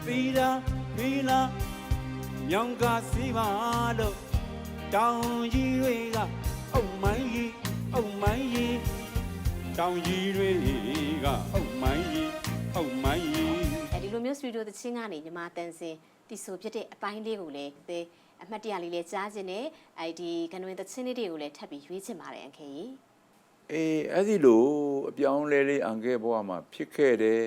သီရာမီလာညောင်ကစီပါလို့တောင်ကြီးတွေကအုံမိုင်းကြီးအုံမိုင်းကြီးတောင်ကြီးတွေကအုံမိုင်းကြီးအုံမိုင်းကြီးဒီလိုမျိုးစတူဒီယိုသချင်းကနေညီမတန်စင်တီဆိုဖြစ်တဲ့အပိုင်းလေးကိုလည်းအမှတ်တရလေးလည်းကြားခြင်းနဲ့ဒီကနဝင်သချင်းလေးတွေကိုလည်းထပ်ပြီးရွေးချင်ပါတယ်အခေကြီးအဲ့ဒီလိုအပြောင်းလဲလေးအန်ကဲဘဝမှာဖြစ်ခဲ့တယ်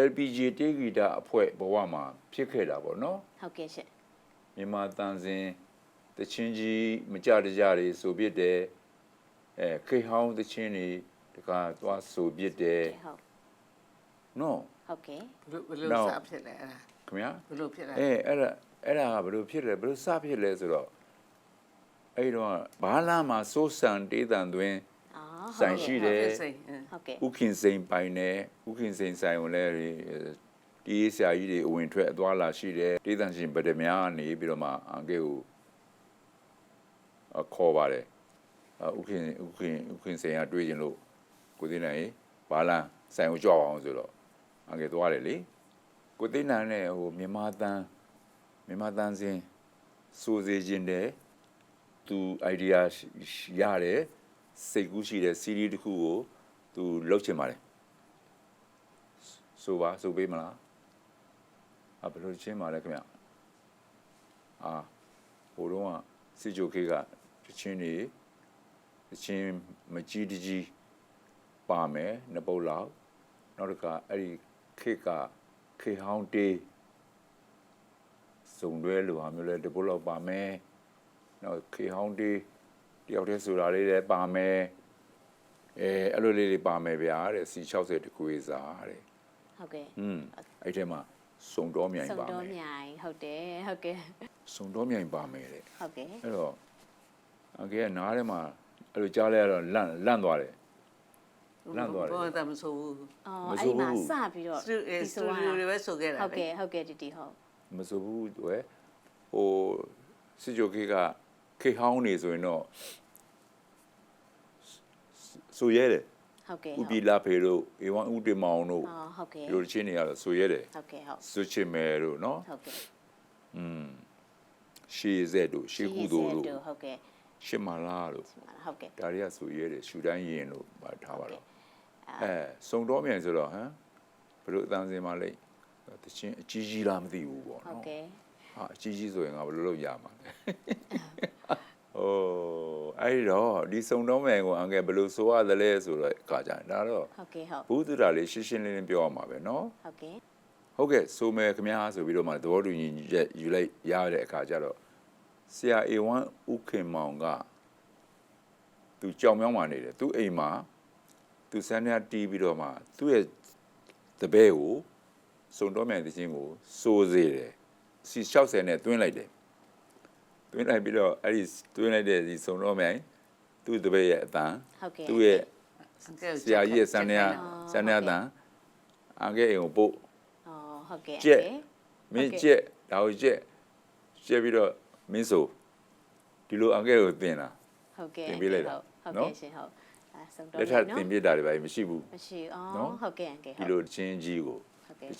LPG တေးဂီတအဖွဲ့ဘဝမှာဖြစ်ခဲ့တာပေါ့နော်ဟုတ်ကဲ့ရှင့်မြန်မာတန်စင်တချင်းကြီးမကြတကြတွေဆိုပြတယ်ခေဟောင်းတချင်းတွေတခါသွားဆိုပြတယ်ဟုတ်နော်ဟုတ်ကဲ့ဘယ်လိုစဖြစ်လဲခင်ဗျာဘယ်လိုဖြစ်လဲအဲ့ဒါကဘယ်လိုဖြစ်လဲဘယ်လိုစဖြစ်လဲဆိုတော့အဲ့တော့ဘာလာမှာစိုးစံတေးတန်သွင်းဆိုင်ရှိတယ်ဟုတ်ကဲ့ဥခင်စိန်ပိုင်နေဥခင်စိန်ဆိုင်ကိုလည်းဒီဆရာကြီးတွေအဝင်ထွက်အသွားလာရှိတယ်တေးတန်ရှင်ဗဒမြားနေပြီးတော့မှအန်ကဲကိုခေါ်ပါတယ်ဥခင်စိန်ကတွေးကျင်လို့ကိုသိနိုင်ဘာလာဆိုင်ကိုကြွအောင်ဆိုတော့အန်ကဲသွားတယ်လေကိုသိနိုင်နဲ့ဟိုမြန်မာတန်စင်စိုးစေခြင်းတဲ့သူ idea ရတယ်စိတ်ကူးရှိတဲ့ series တစ်ခုကိုသူလုပ်ချင်ပါတယ်ဆိုပါဆိုပေးမလားဘယ်လိုချင်းပါလဲခင်ဗျဟိုတော့စစ်ကြိုခေကတချင်းနေတချင်းမကြီးတကြီးပါမယ်နှစ်ပုတ်လောက်နောက်တစ်ခါအဲ့ဒီခေကခေဟောင်းတေးစုံတွဲလိုဟာမျိုးလဲတစ်ပုတ်လောက်ပါမယ်နောက်ခေဟောင်းတေးတယောက်တည်းဆိုတာလေးလည်းပါမယ်အဲ့လိုလေးတွေပါမယ်ဗျာတဲ့ C60 တကွေးစားတဲ့ဟုတ်ကဲ့အဲ့ထဲမှာစုံတော်မြိုင်ပါမယ်စုံတော်မြိုင်ဟုတ်တယ်ဟုတ်ကဲ့စုံတော်မြိုင်ပါမယ်တဲ့ဟုတ်ကဲ့အဲ့တော့အကေကနားထဲမှာအဲ့လိုကြားလဲတော့လန့်သွားတယ်ဘာသာမဆိုဘူးအဲ့မှာစပြီးတော့ဒီဆိုတွေပဲဆိုခဲ့တာဟုတ်ကဲ့ဟုတ်ကဲ့တီဟုတ်မဆိုဘူးဟိုစစ်ကြိုခေကခေဟောင်းနေဆိုရင်တော့ဆိုရဲတယ်ဟုတ်ကဲ့ဥပီလာဖေတို့ဧဝံဥတေမောင်တို့ဟုတ်ကဲ့ဒီလိုချင်းတွေကတော့ဆိုရဲတယ်ဟုတ်ကဲ့ဟုတ်စွချင်မယ်တို့နော်ဟုတ်ကဲ့ရှေးဇက်တို့ရှေးကုသိုလ်တို့ဟုတ်ကဲ့ရှစ်မာလာတို့ဟုတ်ကဲ့ဒါတွေကဆိုရဲတယ်ရှူတိုင်းရင်တို့ထားပါတော့စုံတော်မြန်ဆိုတော့ဟမ်ဘယ်လိုအတန်းစင်မှလိမ့်တချင်းအကြီးကြီးလားမသိဘူးပေါ့နော်ဟုတ်ကဲ့အကြီးကြီးဆိုရင်ငါဘယ်လိုလုပ်ရမှာလဲအဲ့တော့ဒီစုံတော်မယ်ကိုအငယ်ဘယ်လိုဆိုရတယ်လဲဆိုတော့အခါကြတယ်ဒါတော့ဟုတ်ကဲ့ဟုတ်ဘုသူတာလေးရှင်းရှင်းလင်းလင်းပြောရမှာပဲเนาะဟုတ်ကဲ့ဟုတ်ကဲ့ဆိုမယ်ခင်ဗျားဆိုပြီးတော့မှသဘောတူညီချက်ယူလိုက်ရတဲ့အခါကျတော့ဆရာအေဝမ်ဥခင်မောင်ကသူကြောင်မြောင်းမှနေတယ်သူအိမ်မှာသူစန်းရတီးပြီးတော့မှသူ့ရဲ့တပည့်ကိုစုံတော်မယ်တဲ့ချင်းကိုစိုးစေတယ်စီ60နဲ့တွင်းလိုက်တယ်တွင်းလိုက်ပြီးတော့အဲ့ဒီတွင်းလိုက်တဲ့ဒီစုံတော်မြိုင်သူ့တပည့်ရဲ့အတန်သူ့ရဲ့ဆရာကြီးရဲ့စန်းရအတန်အငယ်အိမ်ကိုပို့ဟုတ်ကဲ့ကျက်မင်းကျက်ဒါကိုကျက်ပြီးတော့မင်းဆိုဒီလိုအငယ်ကိုတင်တာဟုတ်ကဲ့တင်ပေးလိုက်တာဟုတ်ကဲ့ရှင်ဟုတ်စုံတော်လက်ထပ်တင်ပြတာတွေပါမရှိဘူးမရှိဟုတ်ကဲ့အငယ်ဒီလိုချင်းကြီးကို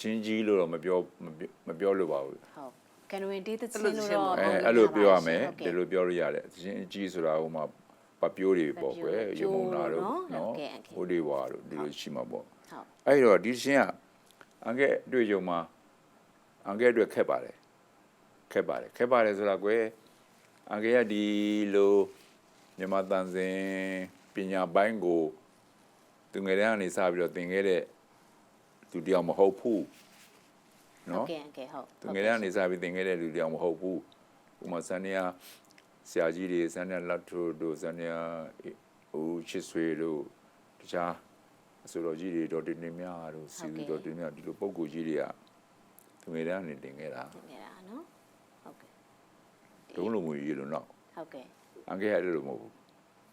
ချင်းကြီးလို့တော့မပြောလို့ပါဘူးဟုတ်ကန်ဝင်တေးသချင်းလို့တော့အဲ့လိုပြောရမယ်ဒီလိုပြောလို့ရတယ်ချင်းကြီးဆိုတာဟိုမှာပပြိုးတွေပေါ့ကွယ်ရေမုံနာတို့နော်ဟိုဒီဝါတို့ဒီလိုရှိမှာပေါ့အဲ့တော့ဒီချင်းကအငယ်တွေ့ကြုံမှာအငယ်အတွက်ခက်ပါတယ်ဆိုတာကွယ်အငယ်ကဒီလိုမြန်မာတန်စင်ပညာပိုင်းကိုသူငယ်တန်းကနေစပြီးတော့သင်ခဲ့တဲ့သူတယောက်မဟုတ်ဘူးနော်ဟုတ်ဟုတ်သူငယ်တန်းကနေစပြီးသင်ခဲ့တဲ့လူတယောက်မဟုတ်ဘူးဥမာစန္ဒယာဆရာကြီးတွေစန္ဒယာလတ်ထိုတို့စန္ဒယာဦးချစ်ဆွေတို့တခြားအစိုးရကြီးတွေတော်တင်နေများတို့စီလူတော်တင်များဒီလိုပုံကိုကြီးတွေကသူငယ်တန်းကနေသင်ခဲ့တာနော်ဟုတ်ကဲ့တုံးလုံးမူကြီးလို့နော်ဟုတ်ကဲ့အငယ်ရတယ်လို့မဟုတ်ဘူး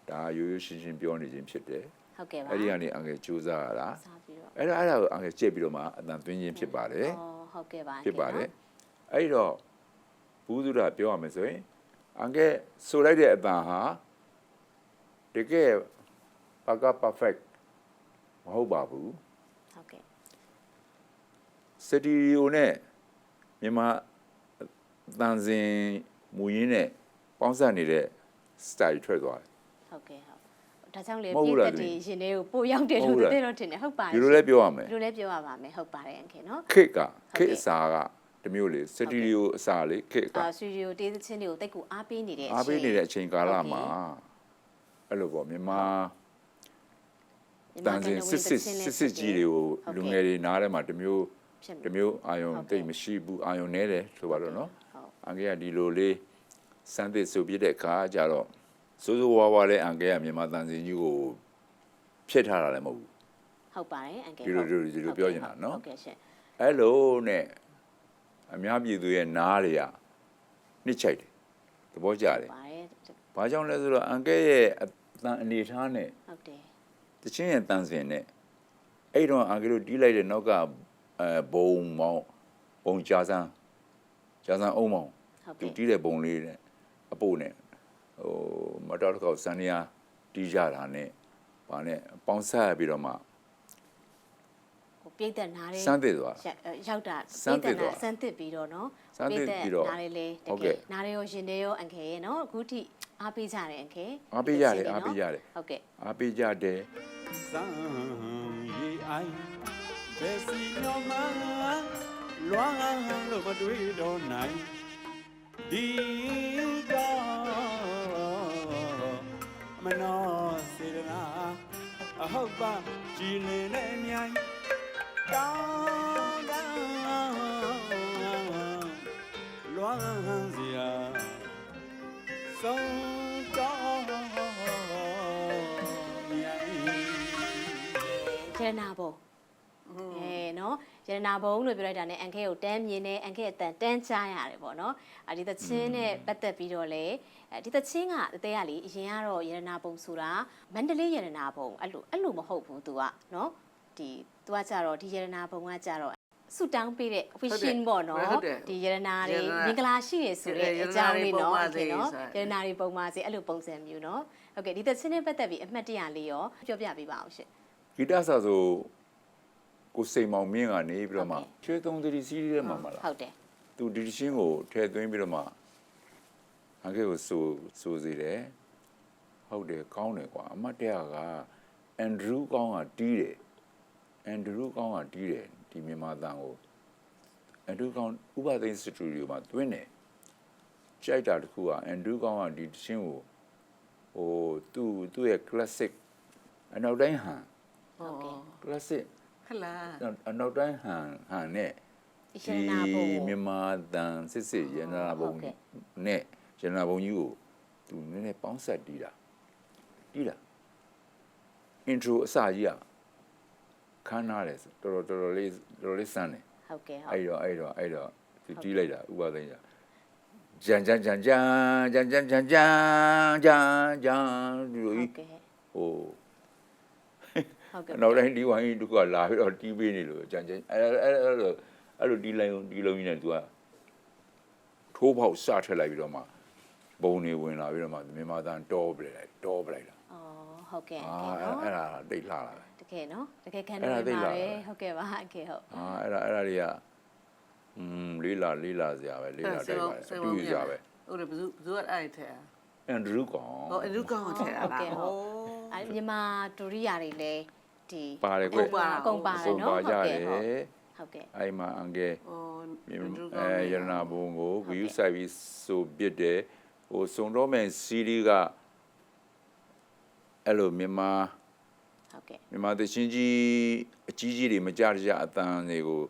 ဒါရိုးရိုးရှင်းရှင်းပြောနေခြင်းဖြစ်တယ်ဟုတ်ကဲ့ပါအဲ့ဒီကနေအငယ်စူးစမ်းရတာအဲ့ဒါကိုအငယ်ကြည့်ပြီးတော့မှအတန်သွင်းခြင်းဖြစ်ပါတယ်ဟုတ်ကဲ့ပါဖြစ်ပါတယ်အဲ့တော့ဘူးသူရပြောရမယ်ဆိုရင်အငယ်ဆိုလိုက်တဲ့အတန်ဟာတကယ်ပက perfect မဟုတ်ပါဘူးဟုတ်ကဲ့စတီရီယိုနဲ့ မြန်မာတန်စင်မူရင်းနဲ့ပေါင်းစပ်နေတဲ့ style ထွက်သွားတယ် ဟုတ်ကဲ့ဟုတ်ဒါကြောင့်လေပြည်သက်တွေရှင်တွေကိုပို့ရောက်တယ်လို့သိတော့ထင်တယ်ဟုတ်ပါတယ် ဒီလိုလည်းပြောရမယ် ဒီလိုလည်းပြောရပါမယ်ဟုတ်ပါတယ်အန်ခေနော် ခေတ်အစာကတမျိုးလေစတူဒီယိုအစာလေခေတ်က စတူဒီယိုတေးသချင်းတွေကိုတိတ်ကိုအားပေးနေတဲ့အချိန် အားပေးနေတဲ့အချိန်ကာလမှာအဲ့လိုပေါ့မြန်မာတန်စင်စစ်ကြီးတွေကိုလူငယ်တွေနားထဲမှာတမျိုးအာယုံတိတ်မရှိဘူးအာယုံနေတယ်ဆိုပါတော့နော်အန်ကဲကဒီလိုလေးစမ်းသစ်ဆိုပြတဲ့အခါကျတော့စိုးစိုးဝါးဝါးလေးအန်ကဲကမြန်မာတန်စင်ကြီးကိုဖျက်ထားတာလည်းမဟုတ်ဘူး ဟုတ်ပါတယ်အန်ကဲ ဒီလိုပြောနေတာနော် ဟုတ်ကဲ့ရှင် အဲ့လိုနဲ့အများပြည်သူရဲ့နားတွေကနှစ်ချိုက်တယ်သဘောကျတယ် ပါတယ် ဘာကြောင့်လဲဆိုတော့အန်ကဲရဲ့အတန်အနေထားနဲ့ ဟုတ်တယ် တချင်းရဲ့တန်စင်နဲ့အဲ့တော့အန်ကဲတို့တီးလိုက်တဲ့နောက်ကဘုံမောင်းဘုံကြာစမ်းအုံးမောင်း ဟုတ် သူ ကဲ့ တီးတဲ့ဘုံလေးနဲ့အပို့နဲ့ဟိုမတော်တော့ကောက်စန္ဒယာတီးကြတာနဲ့ဘာနဲ့ပေါင်းဆက်ပြီးတော့မှ ပြိတ္တနားတွေ စမ်းသစ်သွား ရောက်တာ စမ်းသစ်သွား စမ်းသစ်ပြီးတော့နော် စမ်းသစ်ပြီးတော့ နားတွေလေတ ဟုတ် က ကဲ့ ယ်နားတွေရောရှင်တွေရောအန်ခေရဲ့နော်အခုထိအားပေးကြတယ်အန်ခေ အားပေးရတယ်အားပေးရတယ် ဟုတ်ကဲ့ အားပေးကြတယ် စံရီအိုင်ဘယ်စီနော်မလွမ်းလို့မတွေ့တော့နိုင်ဒီတော့မနောစေရနာအဟုတ်ပါကြည်လင်နဲ့မြိုင်တောင်းကလွမ်းစရာဆုံးတော့မြိုင် ရတနာဘုံနော်ရတနာဘုံလို့ပြောလိုက်တာနဲ့အန်ခေကိုတန်းမြင်နေအန်ခေအတန်တန်းချရတယ်ပေါ့နော်ဒီသချင်းနဲ့ပတ်သက်ပြီးတော့လေဒီသချင်းကတဲကလေအရင်ကတော့ရတနာဘုံဆိုတာမန္တလေးရတနာဘုံအဲ့လိုမဟုတ်ဘူး तू ကနော်ဒီ तू ကကြတော့ဒီရတနာဘုံကကြတော့ဆူတောင်းပေးတဲ့ vision ပေါ့နော်ဒီရတနာတွေမင်္ဂလာရှိရဆိုတဲ့အကြောင်းလေးနော်ရတနာတွေပုံမှန်စီအဲ့လိုပုံစံမျိုးနော်ဟုတ်ကဲ့ဒီသချင်းနဲ့ပတ်သက်ပြီးအမှတ်တရလေးရောပြောပြပေးပါအောင်ရှင် ဂီတဆာဆိုကိုစိန်မောင်မြင့်ကနေပြီးတော့မှချွေးသုံးသတိစီးထဲမှာမလား ဟုတ်တယ် သူဒီရှင်းကိုထည့်သွင်းပြီးတော့မှအကေကိုဆိုစေတယ်ဟုတ်တယ်ကောင်းတယ်ကွာအမတ်တရကအန်ဒရူးကောင်းကတီးတယ်အန်ဒရူးကောင်းကတီးတယ်ဒီမြန်မာတန်ကိုအန်ဒရူးကောင်းဥပဒေစတူဒီယိုမှာတွင်းတယ်ကြိုက်တာတခုကအန်ဒရူးကောင်းကဒီရှင်းကိုဟိုသူ့ရဲ့ classic အနောက်တိုင်းဟန် ဟုတ်ကဲ့ classic ဟလာ အနောက်တိုင်းဟန်နဲ့ ရတနာဘုံ မြန်မာတန်စစ်ရတနာဘုံနဲ့ရတနာဘုံကြီးကိုသူနည်းနည်းပေါင်းဆက်တီးတာ intro အစကြီးကခန်းနာတယ်တော်တော်လေးစမ်းတယ် ဟုတ်ကဲ့ဟုတ် အဲ့တော့သူတီးလိုက်တာဥပဒေကြီးဂျန်ဒီလို ဟုတ် ကြီး ကဲ့ ဟို ဟုတ်ကဲ့ နောက်တိုင်းဒီဝိုင်းကြီးတကူလာပြီးတော့တီးပေးနေလို့ဂျန်အဲ့လိုတီးလိုက်ဒီလုံးကြီးနဲ့သူကထိုးပေါက်စထက်လိုက်ပြီးတော့မှဘုံနေဝင်လာပြီးတော့မှမြန်မာသားတောပလိုက်တာ အော်ဟုတ်ကဲ့ အဲ့ဒါတိတ်လှလာတယ် တကယ်နော်တကယ်ခံနေပါပဲဟုတ်ကဲ့ပါအကေဟုတ် အဲ့ဒါတွေကလေးလာစရာပဲလေးလာတိုက်ပါလေတူစရာပဲ ဟုတ်တယ်ဘယ်သူကအဲ့ထဲ အန်ဒရူးကောင် ဟောအလူကောင်ထဲလား အဲ့မြန်မာဒိုရီယာတွေလည်းဒီ ပါတယ်ကွ အကုန်ပါတယ်နော်ဟုတ်ကဲ့ဟုတ်ကဲ့ အဲ့မှာအန်ကဲ ဟော ရတနာဘုံကိုဂယူဆိုင်ပြီးဆိုပြစ်တယ်ဟိုစုံတော့မယ်စီရီကအဲ့လိုမြန်မာ ဟုတ်ကဲ့ မြန်မာသချင်းကြီးအကြီးကြီးတွေမကြကြအတန်းတွေကို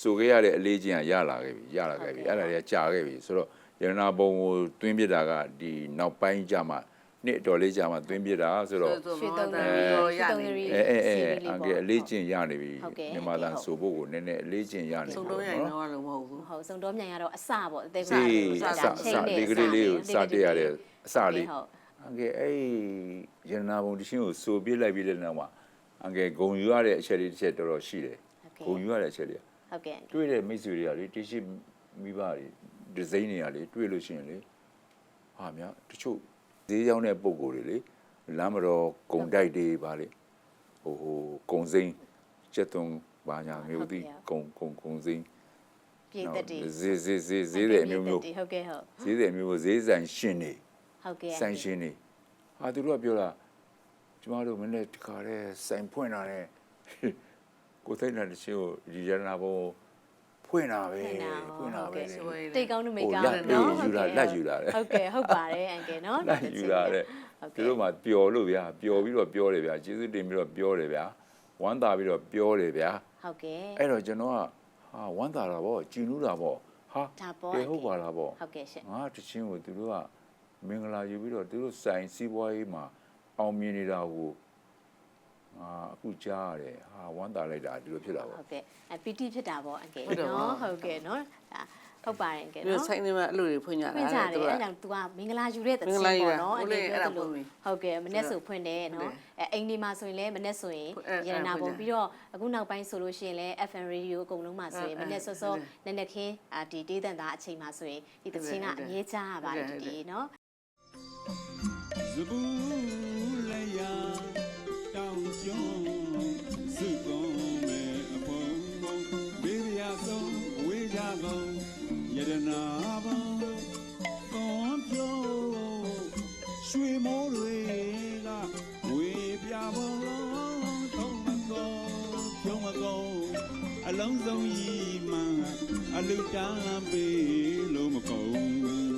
ဆိုခဲ့ရတဲ့အလေးချင်းကရလာခဲ့ပြီအဲ့ဒါတွေကကြာခဲ့ပြီဆိုတော့ရတနာဘုံကိုတွင်းပြစ်တာကဒီနောက်ပိုင်းကြမှာနှစ်တော်လေးကြာမှတွင်းပြစ်တာဆိုတော့ ရွှေတုံးတွေ အန်ကဲအလေးချင်းရနေပြီမြန်မာတန်ဆိုဖို့ကိုနည်းနည်းအလေးချင်းရနေပြီ ဆုံးတော့ရိုင်တော့လို့မဟုတ်ဘူး ဟုတ်စုံတော့မြန်ရတော့အစပေါ့အသေး စီဒီဂရီလေးကိုစတက်ရတဲ့အစလေးအန်ကဲအဲ့ရတနာဘုံတချင်းကိုဆိုပြစ်လိုက်ပြီးတဲ့နောက်မှာအန်ကဲဂုံယူရတဲ့အချက်လေးတစ်ချက်တော်တော်ရှိတယ်ဂုံယူရတဲ့အချက်လေး ဟုတ်ကဲ့ တွေ့တဲ့မိတ်ဆွေတွေကလေတရှိမိဘတွေဒီဇိုင်းတွေကလေတွေ့လို့ရှိရင်လေဟာများတချို့ဈေးရောက်တဲ့ပုံကိုယ်တွေလေလမ်းမတော်ဂုံတိုက်တွေပါလေဟိုဂုံစိမ်းကျက်သွန်ဘာညာမျိုးသီးဂုံစိမ်း ပြည်သက်တွေ ဈေးတဲ့အမျိုးမျိုး ဟုတ်ကဲ့ဟုတ် ဈေးတဲ့အမျိုးမျိုးဈေးဆိုင်ရှင်နေ ဟုတ်ကဲ့ ဆိုင်ရှင်နေဟာသူတို့ကပြောတာကျမတို့မနေ့တခါတည်းဆိုင်ဖွင့်လာတဲ့ကိုသိန်းတဲ့ချင်းကိုဒီရတနာဘုံဖွင့်တာပဲဖွင့်တာပဲ တိတ်ကောင်းနေမိကောင်းတယ်နော် လက်ယူလာတယ် ဟုတ်ကဲ့ဟုတ်ပါတယ်အန်ကယ်နော် လက်ယူလာတယ်သူတို့မှပျော်လို့ဗျာပျော်ပြီးတော့ပြောတယ်ဗျာကျေးဇူးတင်ပြီးတော့ပြောတယ်ဗျာဝမ်းသာပြီးတော့ပြောတယ်ဗျာ ဟုတ်ကဲ့ အဲ့တော့ကျွန်တော်ကဟာဝမ်းသာတာပေါ့ကြည်နူးတာပေါ့ဟာ ဒါပေါ့ ဟုတ်ပါလားပေါ့ ဟုတ်ကဲ့ရှင် ငါတချင်းကိုသူတို့ကမင်္ဂလာယူပြီးတော့သူတို့ဆိုင်စီးပွားရေးမှာအောင်မြင်နေတာကိုအခုကြားရတယ်ဟာဝမ်းသာလိုက်တာဒီလိုဖြစ်တာပေါ့ ဟုတ်ကဲ့ပီတီဖြစ်တာပေါ့အန်ကယ်နော်ဟုတ်ကဲ့နော်ဟုတ်ပါတယ်အန်ကယ် ပြီး နော် ဆိုင်နေမှာအဲ့လိုတွေဖွင့်ကြတာ ဖွင့်ကြတယ်အဲ့ကြောင့် तू ကမင်္ဂလာယူတဲ့တခြင်းပေါ့နော်အန်ကယ်ပြောသလိုဟုတ်ကဲ့မနေ့ဆိုဖွင့်တယ်နော်အိမ်ဒီမှာဆိုရင်လည်းမနေ့ဆိုရင်ရတနာပုံပြီးတော့အခုနောက်ပိုင်းဆိုလို့ရှိရင်လည်း FM radio အကုန်လုံးမှာဆိုရင်မနေ့စောစောနက်နက်ခင်းဒီတေးတန်သားအချိန်မှာဆိုရင်ဒီတခြင်းကအမြဲကြားရပါတယ်ဒီနော် ဇပူလေယာတောင်ကျွန်းစုကုန်းမဲ့အဖုံဖုံဘေးရဆုံးဝေးကြကုန်ယရနာဘံကွန်ပြိုရွှေမိုးတွေကဝေပြပုံလုံးထုံးမကုန်ဖြုံးမကုန်အလုံးစုံကြီးမှန်အလူတန်းပေးလို့မကုန်